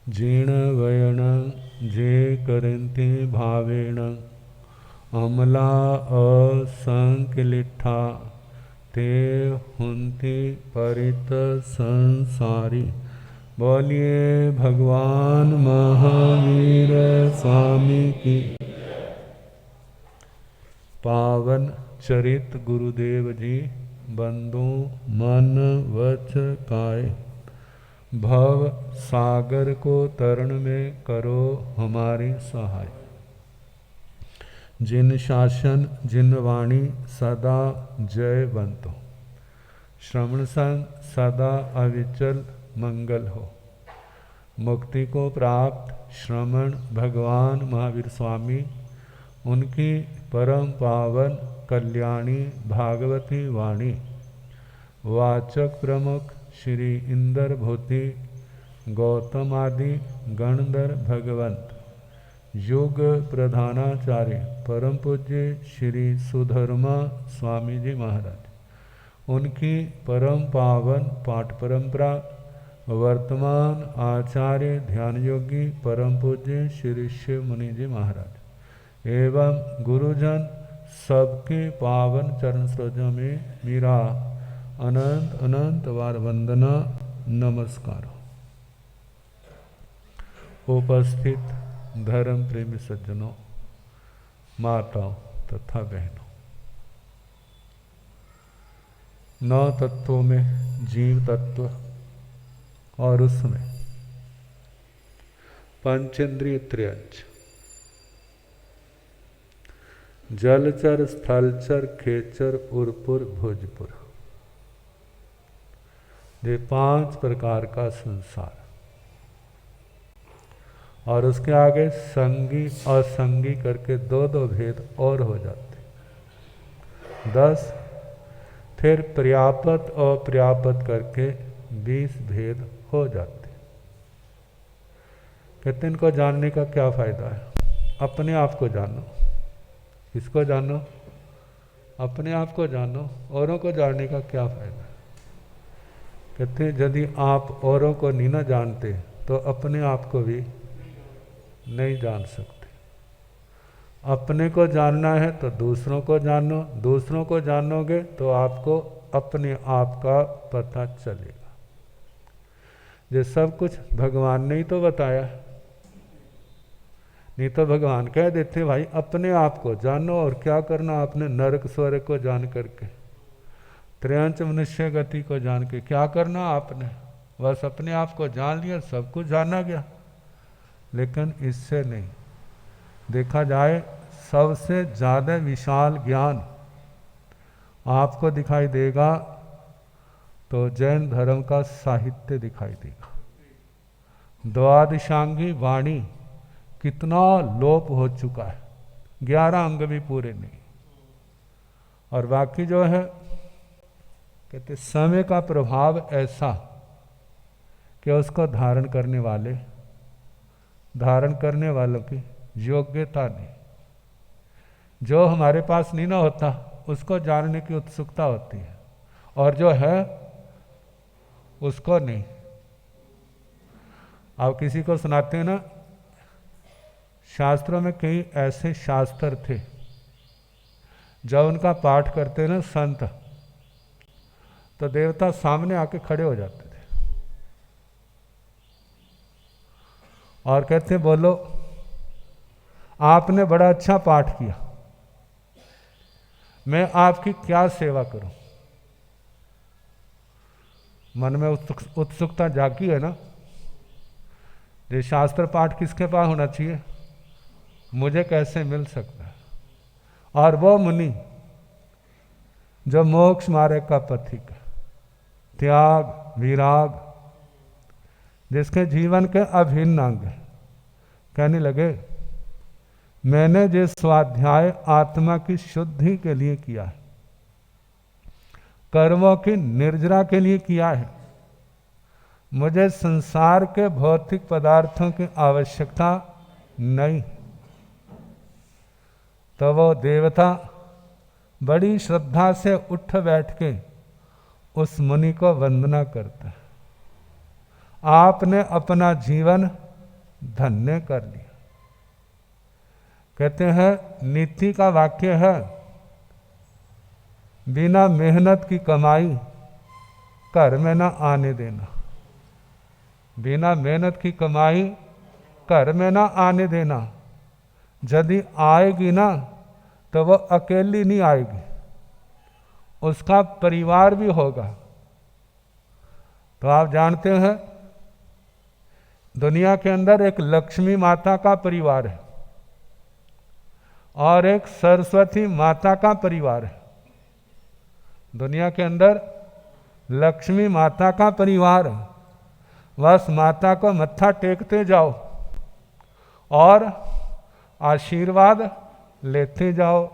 जीर्ण वयण जे करते भावेण अमला असंकलिठा ते हुंति परित संसारी। बोलिए भगवान महावीर स्वामी की। पावन चरित गुरुदेव जी बंदो मन वच काय। भव सागर को तरण में करो हमारी सहाय। जिन शासन जिन वाणी सदा जयवंत हो। श्रवण संग सदा अविचल मंगल हो। मुक्ति को प्राप्त श्रमण भगवान महावीर स्वामी, उनकी परम पावन कल्याणी भागवती वाणी वाचक प्रमुख श्री इंद्र भूति गौतम आदि गणधर भगवंत योग प्रधानाचार्य परम पूज्य श्री सुधर्मा स्वामी जी महाराज, उनकी परम पावन पाठ परंपरा वर्तमान आचार्य ध्यान योगी परम पूज्य श्री शिव मुनि जी महाराज एवं गुरुजन सबके पावन चरण सरोजों में मेरा अनंत अनंत बार वंदना नमस्कार। उपस्थित धर्म प्रेमी सज्जनों, माताओं तथा बहनों, 9 तत्वों में जीव तत्व और उसमें पंचेंद्रिय त्रियंच जलचर स्थलचर खेचर उर्पुर भोजपुर, ये 5 प्रकार का संसार। और उसके आगे संगी असंगी करके 2 भेद और हो जाते, 10। फिर पर्याप्त और पर्याप्त करके 20 भेद हो जाते। कहते इनको जानने का क्या फायदा है? अपने आप को जानो। किसको जानो? अपने आप को जानो। औरों को जानने का क्या फायदा है? कहते यदि आप औरों को नहीं ना जानते तो अपने आप को भी नहीं जान सकते। अपने को जानना है तो दूसरों को जानो, दूसरों को जानोगे तो आपको अपने आप का पता चलेगा। ये सब कुछ भगवान ने ही तो बताया, नहीं तो भगवान कह देते भाई अपने आप को जानो। और क्या करना आपने? नरक स्वर्ग को जान करके, त्रयंच मनुष्य गति को जान के क्या करना आपने? बस अपने आप को जान लिया, सब कुछ जाना गया। लेकिन इससे नहीं, देखा जाए सबसे ज़्यादा विशाल ज्ञान आपको दिखाई देगा तो जैन धर्म का साहित्य दिखाई देगा। द्वादशांगी वाणी कितना लोप हो चुका है, 11 अंग भी पूरे नहीं। और बाकी जो है कहते समय का प्रभाव ऐसा कि उसको धारण करने वालों की योग्यता नहीं। जो हमारे पास नहीं ना होता उसको जानने की उत्सुकता होती है, और जो है उसको नहीं। आप किसी को सुनाते हैं ना, शास्त्रों में कई ऐसे शास्त्र थे जब उनका पाठ करते ना संत, तो देवता सामने आके खड़े हो जाते थे और कहते बोलो आपने बड़ा अच्छा पाठ किया, मैं आपकी क्या सेवा करूं। मन में उत्सुकता जागी है ना। ये शास्त्र पाठ किसके पास होना चाहिए? मुझे कैसे मिल सकता है? और वो मुनि जो मोक्ष मार्ग का पथिक है, त्याग विराग जिसके जीवन के अभिन्न अंग है, कहने लगे मैंने जो स्वाध्याय आत्मा की शुद्धि के लिए किया है, कर्मों की निर्जरा के लिए किया है, मुझे संसार के भौतिक पदार्थों की आवश्यकता नहीं। तो वो देवता बड़ी श्रद्धा से उठ बैठ के उस मुनि को वंदना करता है। आपने अपना जीवन धन्य कर लिया। कहते हैं नीति का वाक्य है, बिना मेहनत की कमाई घर में ना आने देना। बिना मेहनत की कमाई घर में ना आने देना। यदि आएगी ना तो वो अकेली नहीं आएगी, उसका परिवार भी होगा। तो आप जानते हैं दुनिया के अंदर एक लक्ष्मी माता का परिवार है और एक सरस्वती माता का परिवार है। दुनिया के अंदर लक्ष्मी माता का परिवार है, बस माता को मत्था टेकते जाओ और आशीर्वाद लेते जाओ।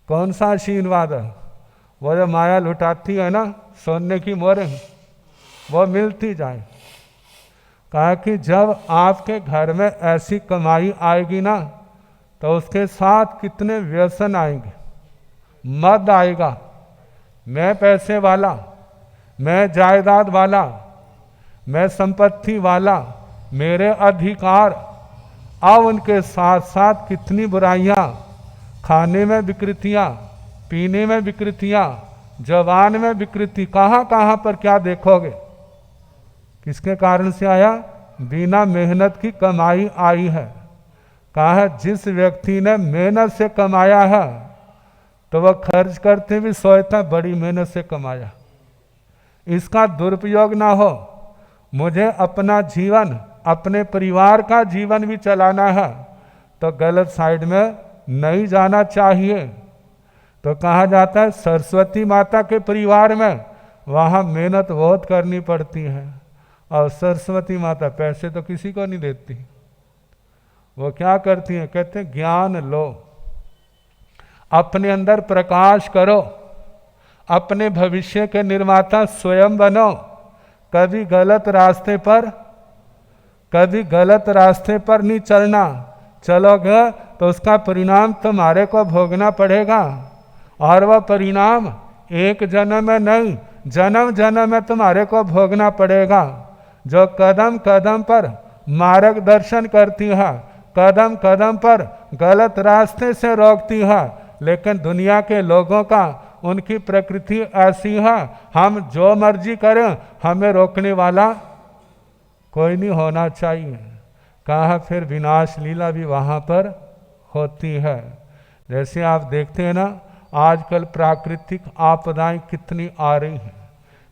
कौन सा आशीर्वाद है? वो जो माया लुटाती है ना, सोने की मोहरें, वो मिलती जाए। कहा कि जब आपके घर में ऐसी कमाई आएगी ना तो उसके साथ कितने व्यसन आएंगे। मद आएगा, मैं पैसे वाला, मैं जायदाद वाला, मैं संपत्ति वाला, मेरे अधिकार। अब उनके साथ साथ कितनी बुराइयां, खाने में विकृतियां, पीने में विकृतियां, जवान में विकृति, कहाँ कहाँ पर क्या देखोगे। किसके कारण से आया? बिना मेहनत की कमाई आई है। कहा है जिस व्यक्ति ने मेहनत से कमाया है तो वह खर्च करते भी सोचता बड़ी मेहनत से कमाया। इसका दुरुपयोग ना हो। मुझे अपना जीवन, अपने परिवार का जीवन भी चलाना है तो गलत साइड में नहीं जाना चाहिए। तो कहा जाता है सरस्वती माता के परिवार में वहाँ मेहनत बहुत करनी पड़ती है और सरस्वती माता पैसे तो किसी को नहीं देती। वो क्या करती हैं? कहते हैं ज्ञान लो, अपने अंदर प्रकाश करो, अपने भविष्य के निर्माता स्वयं बनो। कभी गलत रास्ते पर नहीं चलना। चलोगे तो उसका परिणाम तुम्हारे को भोगना पड़ेगा और वह परिणाम एक जन्म में नहीं, जन्म जन्म में तुम्हारे को भोगना पड़ेगा। जो कदम कदम पर मार्गदर्शन करती है, कदम कदम पर गलत रास्ते से रोकती है, लेकिन दुनिया के लोगों का, उनकी प्रकृति ऐसी है, हम जो मर्जी करें हमें रोकने वाला कोई नहीं होना चाहिए। कहा फिर विनाश लीला भी वहाँ पर होती है। जैसे आप देखते हैं ना आजकल प्राकृतिक आपदाएं कितनी आ रही हैं।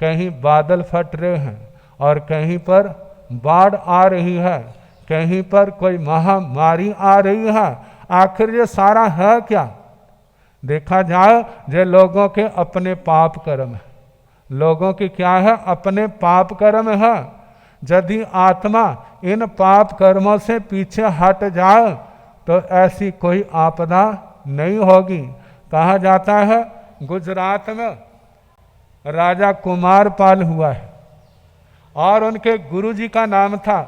कहीं बादल फट रहे हैं और कहीं पर बाढ़ आ रही है, कहीं पर कोई महामारी आ रही है। आखिर ये सारा है क्या? देखा जाए जो लोगों के अपने पाप कर्म है। लोगों की क्या है? अपने पाप कर्म है। यदि आत्मा इन पाप कर्मों से पीछे हट जाए तो ऐसी कोई आपदा नहीं होगी। कहा जाता है गुजरात में राजा कुमारपाल हुआ है और उनके गुरुजी का नाम था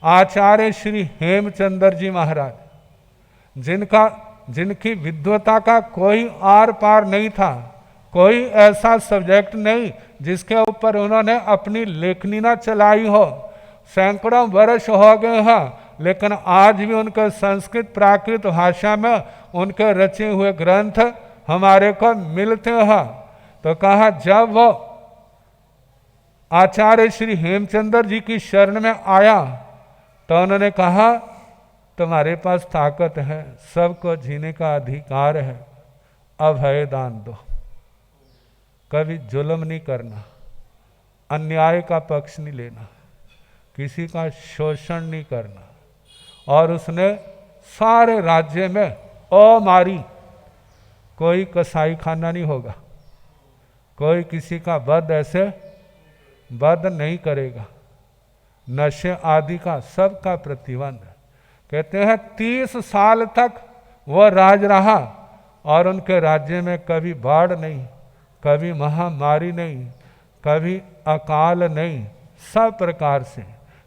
आचार्य श्री हेमचंद्र जी महाराज, जिनकी विद्वता का कोई आर पार नहीं था। कोई ऐसा सब्जेक्ट नहीं जिसके ऊपर उन्होंने अपनी लेखनी ना चलाई हो। सैकड़ों वर्ष हो गए हैं, लेकिन आज भी उनके संस्कृत प्राकृत भाषा में उनके रचे हुए ग्रंथ हमारे को मिलते हैं। तो कहा जब वो आचार्य श्री हेमचंद्र जी की शरण में आया तो उन्होंने कहा तुम्हारे पास ताकत है, सबको जीने का अधिकार है, अभय दान दो। कभी जुल्म नहीं करना, अन्याय का पक्ष नहीं लेना, किसी का शोषण नहीं करना। और उसने सारे राज्य में अमारी, कोई कसाई खाना नहीं होगा, कोई किसी का वध ऐसे वध नहीं करेगा, नशे आदि का सबका प्रतिबंध। कहते हैं 30 साल तक वह राज रहा और उनके राज्य में कभी बाढ़ नहीं, कभी महामारी नहीं, कभी अकाल नहीं, सब प्रकार से।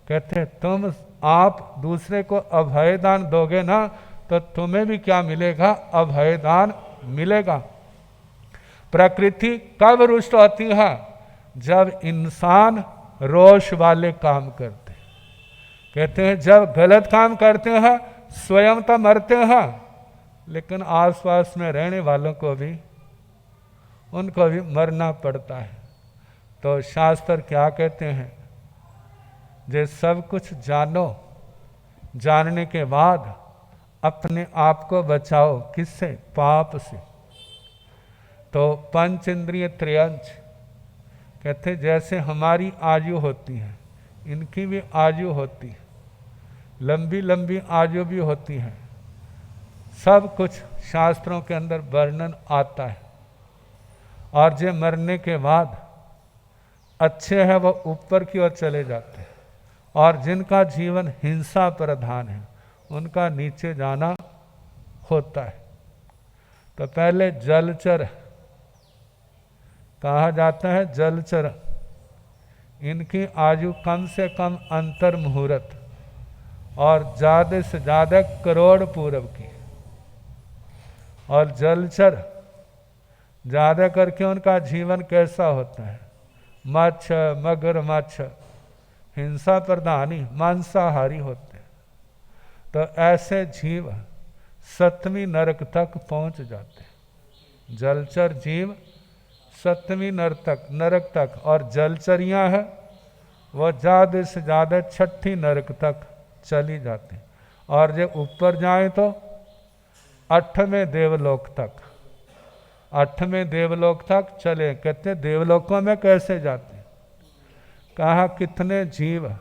कहते हैं तुम आप दूसरे को अभयदान दोगे ना तो तुम्हें भी क्या मिलेगा? अभयदान मिलेगा। प्रकृति कब रुष्ट होती है? जब इंसान रोष वाले काम करते। कहते हैं जब गलत काम करते हैं स्वयं तो मरते हैं, लेकिन आसपास में रहने वालों को भी, उनको भी मरना पड़ता है। तो शास्त्र क्या कहते हैं, जे सब कुछ जानो, जानने के बाद अपने आप को बचाओ, किससे? पाप से। तो पंच इंद्रिय त्रयंच कहते जैसे हमारी आयु होती है, इनकी भी आयु होती है, लंबी लंबी आयु भी होती है। सब कुछ शास्त्रों के अंदर वर्णन आता है। और जो मरने के बाद अच्छे हैं वो ऊपर की ओर चले जाते हैं, और जिनका जीवन हिंसा प्रधान है उनका नीचे जाना होता है। तो पहले जलचर कहा जाता है, जलचर इनकी आयु कम से कम अंतर मुहूर्त और ज़्यादा से ज़्यादा करोड़ पूर्व की। और जलचर ज़्यादा करके उनका जीवन कैसा होता है? मच्छ, मगरमच्छ, हिंसा प्रधानी, मांसाहारी होते हैं। तो ऐसे जीव 7वीं नरक तक पहुंच जाते हैं। जलचर जीव 7वीं नरक तक, और जलचरियां है वह ज़्यादा से ज़्यादा 6ठी नरक तक चली जाती। और जब ऊपर जाए तो 8वें देवलोक तक, 8वें देवलोक तक चले। कहते देवलोकों में कैसे जाते? कहा कितने जीव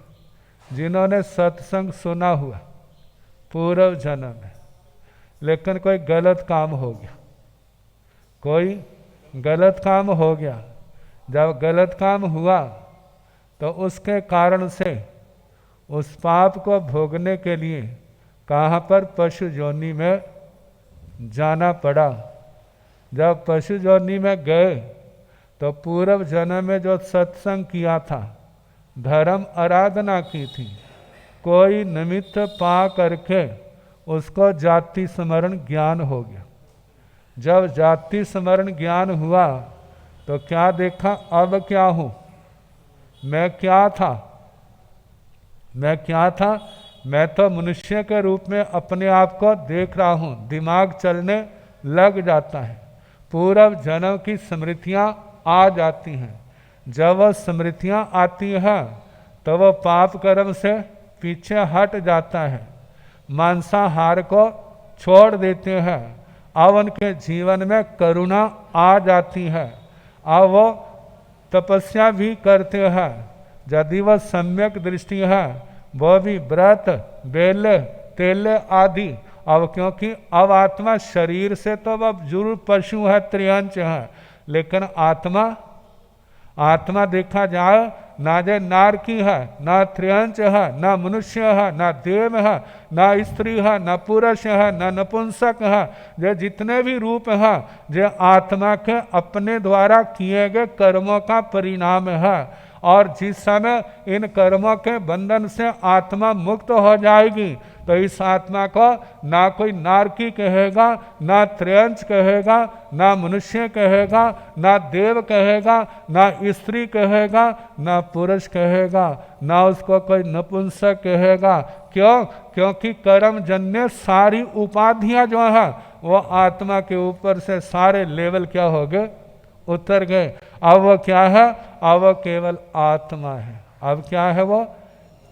जिन्होंने सत्संग सुना हुआ पूर्व जन्म में, लेकिन कोई गलत काम हो गया, कोई गलत काम हो गया। जब गलत काम हुआ तो उसके कारण से उस पाप को भोगने के लिए कहाँ पर? पशु योनि में जाना पड़ा। जब पशु योनि में गए तो पूर्व जन्म में जो सत्संग किया था, धर्म आराधना की थी, कोई निमित्त पा करके उसको जाति स्मरण ज्ञान हो गया। जब जाति स्मरण ज्ञान हुआ तो क्या देखा? अब क्या हूँ मैं? क्या था? मैं क्या था? मैं तो मनुष्य के रूप में अपने आप को देख रहा हूँ। दिमाग चलने लग जाता है, पूर्व जन्म की स्मृतियाँ आ जाती हैं। जब वह स्मृतियाँ आती हैं तो वह पाप कर्म से पीछे हट जाता है, मांसाहार को छोड़ देते हैं। अब उनके जीवन में करुणा आ जाती है। अब वो तपस्या भी करते हैं। यदि वह सम्यक दृष्टि है, वह भी व्रत, बेले, तेले आदि। अब क्योंकि अब आत्मा शरीर से तो वह जरूर पशु है, त्रियंच है, लेकिन आत्मा देखा जाए ना जे नार की है, ना त्रियंच है, ना मनुष्य है, ना देव है, ना स्त्री है, ना पुरुष है, ना नपुंसक है। जे जितने भी रूप हैं जे आत्मा के अपने द्वारा किए गए कर्मों का परिणाम है। और जिस समय इन कर्मों के बंधन से आत्मा मुक्त हो जाएगी तो इस आत्मा को ना कोई नारकी कहेगा, ना त्रियंच कहेगा, ना मनुष्य कहेगा, ना देव कहेगा, ना स्त्री कहेगा, ना पुरुष कहेगा, ना उसको कोई नपुंसक कहेगा। क्यों? क्योंकि कर्मजन्य सारी उपाधियां जो है वो आत्मा के ऊपर से सारे लेवल क्या हो गए? उतर गए। अब वो क्या है? अब वो केवल आत्मा है। अब क्या है? वो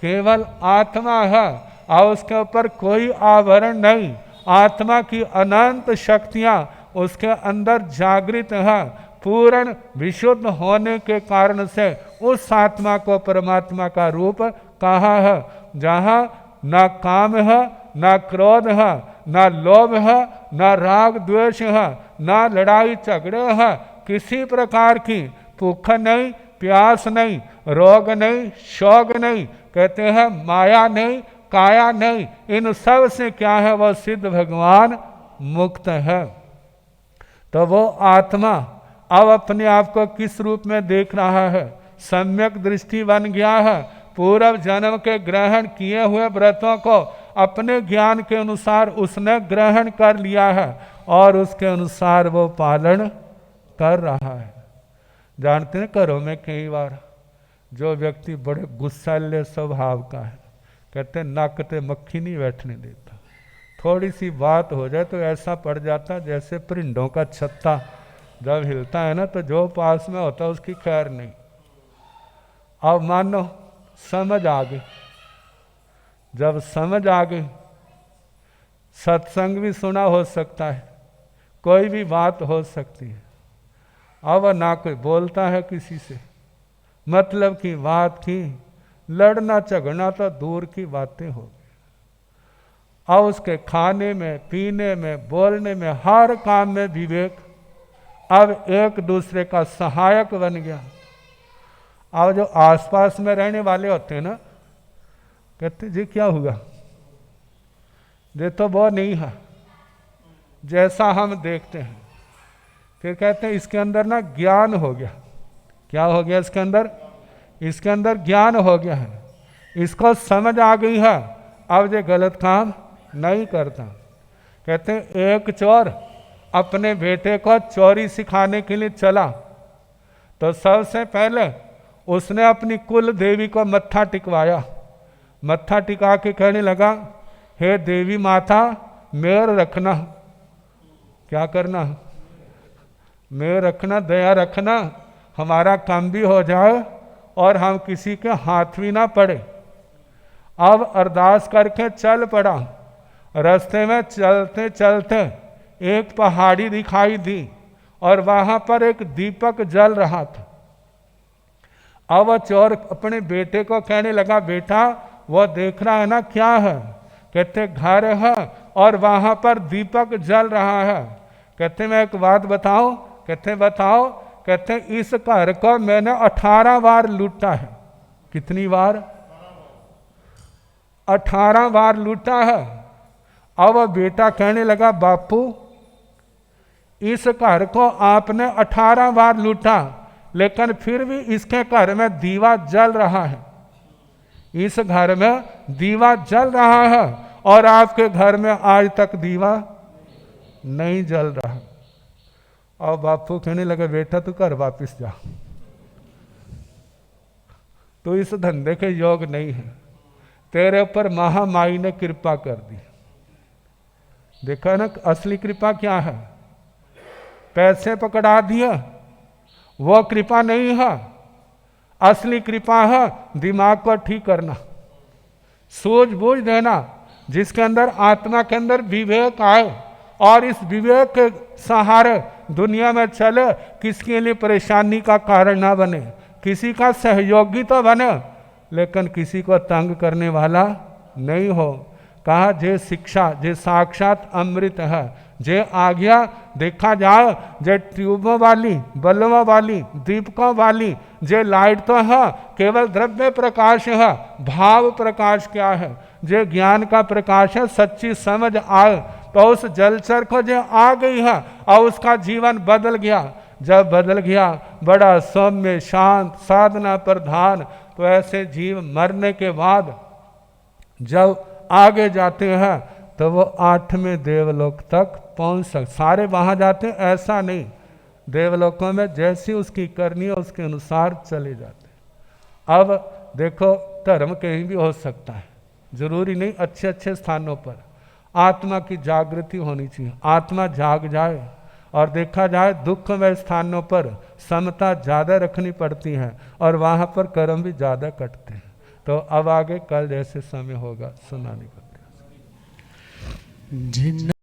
केवल आत्मा है। अब उसके ऊपर कोई आवरण नहीं। आत्मा की अनंत शक्तियां उसके अंदर जागृत है। पूर्ण विशुद्ध होने के कारण से उस आत्मा को परमात्मा का रूप कहा है, जहाँ ना काम है, ना क्रोध है, ना लोभ है, ना राग द्वेष है, ना लड़ाई झगड़े है, किसी प्रकार की भूख नहीं, प्यास नहीं, रोग नहीं, शोक नहीं, कहते हैं माया नहीं, काया नहीं। इन सब से क्या है? वह सिद्ध भगवान मुक्त है। तो वो आत्मा अब अपने आप को किस रूप में देख रहा है? सम्यक दृष्टि बन गया है। पूर्व जन्म के ग्रहण किए हुए व्रतों को अपने ज्ञान के अनुसार उसने ग्रहण कर लिया है और उसके अनुसार वो पालन कर रहा है। जानते हैं, घरों में कई बार जो व्यक्ति बड़े गुस्सैले स्वभाव का है, कहते नाक ते मक्खी नहीं बैठने देता। थोड़ी सी बात हो जाए तो ऐसा पड़ जाता जैसे परिंदों का छत्ता जब हिलता है ना, तो जो पास में होता है उसकी खैर नहीं। अब मानो समझ आ गई, जब समझ आ गई, सत्संग भी सुना हो सकता है, कोई भी बात हो सकती है। अब ना कोई बोलता है किसी से, मतलब की बात की, लड़ना झगड़ना तो दूर की बातें हो गई। अब उसके खाने में, पीने में, बोलने में, हर काम में विवेक अब एक दूसरे का सहायक बन गया। अब जो आसपास में रहने वाले होते हैं ना, कहते जी क्या हुआ, ये तो वो नहीं है जैसा हम देखते हैं। फिर कहते हैं इसके अंदर ना ज्ञान हो गया। क्या हो गया इसके अंदर? इसके अंदर ज्ञान हो गया है, इसको समझ आ गई है, अब ये गलत काम नहीं करता। कहते हैं एक चोर अपने बेटे को चोरी सिखाने के लिए चला, तो सबसे पहले उसने अपनी कुल देवी को मत्था टिकवाया। मत्था टिका के कहने लगा, हे देवी माता मेहर रखना। क्या करना? मेहर रखना, दया रखना, हमारा काम भी हो जाए और हम किसी के हाथ भी ना पड़े। अब अरदास करके चल पड़ा। रास्ते में चलते चलते एक पहाड़ी दिखाई दी और वहां पर एक दीपक जल रहा था। अब वह चोर अपने बेटे को कहने लगा, बेटा वो देख रहा है ना क्या है? कहते घर है और वहां पर दीपक जल रहा है। कहते मैं एक बात बताऊं? कहते बताओ। कहते इस घर को मैंने 18 बार लूटा है। कितनी बार? 18 बार लूटा है। अब बेटा कहने लगा, बापू इस घर को आपने 18 बार लूटा, लेकिन फिर भी इसके घर में दीवा जल रहा है। इस घर में दीवा जल रहा है और आपके घर में आज तक दीवा नहीं जल रहा। और बापू कहने लगा, बेटा तू घर वापिस जा, तो इस धंधे के योग नहीं है, तेरे ऊपर महामाई ने कृपा कर दी। देखा ना असली कृपा क्या है? पैसे पकड़ा दिया, वो कृपा नहीं है। असली कृपा है दिमाग को ठीक करना, सूझबूझ देना, जिसके अंदर आत्मा के अंदर विवेक आए और इस विवेक के सहारे दुनिया में चले, किसके लिए परेशानी का कारण ना बने, किसी का सहयोगी तो बने लेकिन किसी को तंग करने वाला नहीं हो। कहा जे शिक्षा जे साक्षात अमृत है, जे आज्ञा देखा जाए, जे ट्यूबों वाली, बल्बों वाली, दीपकों वाली, जे लाइट तो है केवल द्रव्य प्रकाश है, भाव प्रकाश क्या है? जे ज्ञान का प्रकाश है, सच्ची समझ आए तो उस जलचर को जो आ गई है और उसका जीवन बदल गया। जब बदल गया, बड़ा सौम्य शांत साधना प्रधान, तो ऐसे जीव मरने के बाद जब आगे जाते हैं तो वो 8वें देवलोक तक पहुंच सकते। सारे वहां जाते हैं ऐसा नहीं, देवलोकों में जैसी उसकी करनी है उसके अनुसार चले जाते हैं। अब देखो धर्म कहीं भी हो सकता है, जरूरी नहीं अच्छे अच्छे स्थानों पर। आत्मा की जागृति होनी चाहिए, आत्मा जाग जाए और देखा जाए दुखमय स्थानों पर समता ज़्यादा रखनी पड़ती है और वहाँ पर कर्म भी ज़्यादा कटते हैं। तो अब आगे कल जैसे समय होगा सुनाने का।